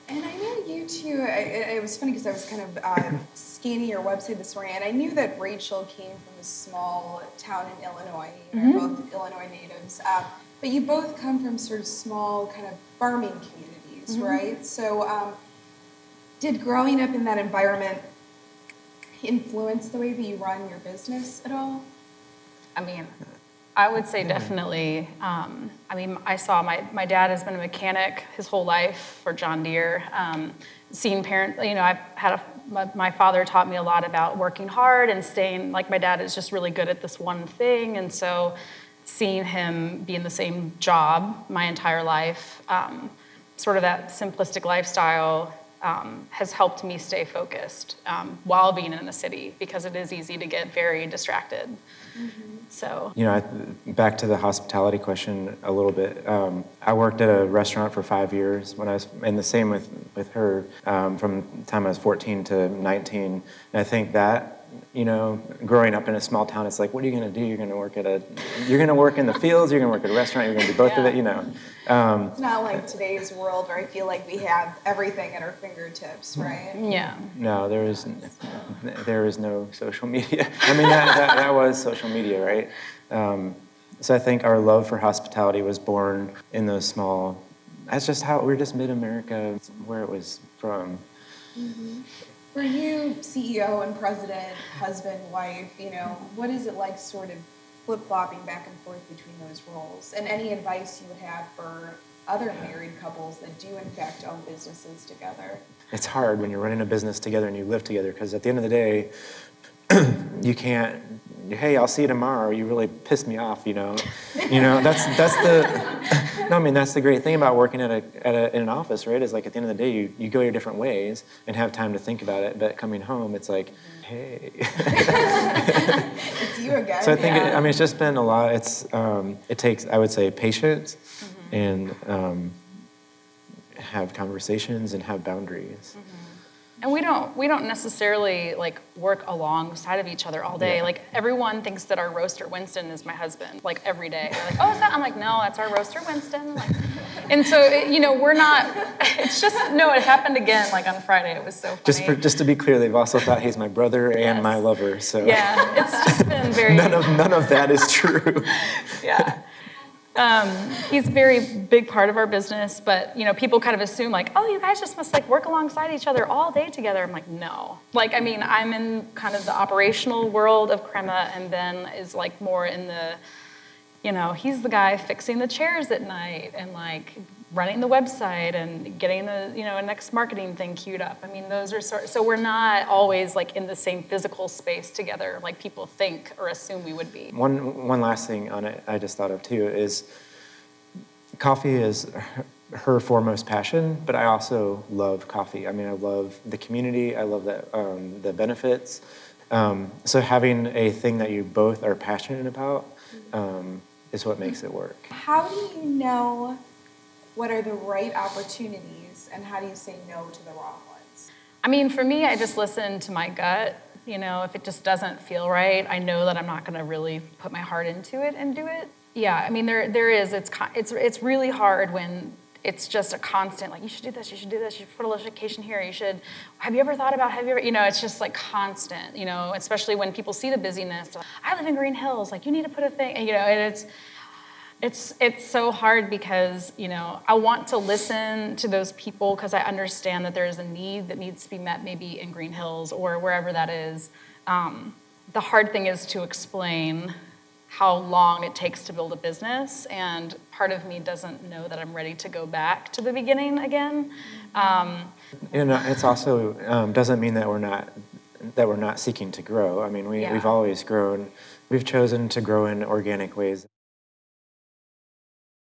And I know you two, it was funny because I was kind of scanning your website this morning, and I knew that Rachel came from a small town in Illinois. You're both Illinois natives. But you both come from sort of small kind of farming communities, right? So did growing up in that environment influence the way that you run your business at all? I mean, I would say definitely. I mean, I saw my dad has been a mechanic his whole life for John Deere. Seeing parents, you know, I've had my father taught me a lot about working hard and staying, like my dad is just really good at this one thing. And so seeing him be in the same job my entire life, sort of that simplistic lifestyle has helped me stay focused while being in the city, because it is easy to get very distracted. So, you know, back to the hospitality question a little bit. I worked at a restaurant for 5 years when I was, and the same with her, from the time I was 14 to 19. And I think that, you know, growing up in a small town, it's like, what are you going to do? You're going to work you're going to work in the fields, you're going to work at a restaurant, you're going to do both of it, you know. It's not like today's world where I feel like we have everything at our fingertips, right? Yeah. No, there is no social media. I mean, that was social media, right? So I think our love for hospitality was born in those small, that's just how, we're just mid-America, where it was from. For you, CEO and president, husband, wife, you know, what is it like sort of flip-flopping back and forth between those roles? And any advice you would have for other married couples that do in fact own businesses together? It's hard when you're running a business together and you live together, because at the end of the day, you can't, hey, I'll see you tomorrow, you really pissed me off, you know. You know, that's the, no, I mean, that's the great thing about working in an office, right, is like at the end of the day, you go your different ways and have time to think about it, but coming home, it's like, hey. It's you again. So I think, I mean, it's just been a lot, it takes, I would say, patience and have conversations and have boundaries. And we don't necessarily like work alongside of each other all day. Like everyone thinks that our roaster Winston is my husband, like every day. They're like, oh, is that? I'm like, no, that's our roaster Winston. Like, and so you know, we're not. It's just no. It happened again, like on Friday. It was so funny. Just to be clear, they've also thought he's my brother and my lover. So yeah, it's just been very. None of that is true. Yeah. He's a very big part of our business, but you know, people kind of assume like, oh, you guys just must like work alongside each other all day together. I'm like, no. Like, I mean, I'm in kind of the operational world of CREMA, and Ben is like more in the, you know, he's the guy fixing the chairs at night and like running the website and getting the, you know, next marketing thing queued up. I mean, those are so we're not always like in the same physical space together like people think or assume we would be. One last thing on it I just thought of too is coffee is her foremost passion, but I also love coffee. I mean, I love the community, I love the benefits. So having a thing that you both are passionate about is what makes it work. How do you know what are the right opportunities, and how do you say no to the wrong ones? I mean, for me, I just listen to my gut. You know, if it just doesn't feel right, I know that I'm not going to really put my heart into it and do it. Yeah, I mean, there is. It's really hard when it's just a constant, like, you should do this, you should do this, you should put a location here, you should, have you ever thought about, you know, it's just like constant, you know, especially when people see the busyness. Like, I live in Green Hills, like, you need to put a thing, you know, and it's so hard because, you know, I want to listen to those people because I understand that there is a need that needs to be met maybe in Green Hills or wherever that is. The hard thing is to explain how long it takes to build a business, and part of me doesn't know that I'm ready to go back to the beginning again. And it's also doesn't mean that we're not seeking to grow. I mean, we've always grown. We've chosen to grow in organic ways.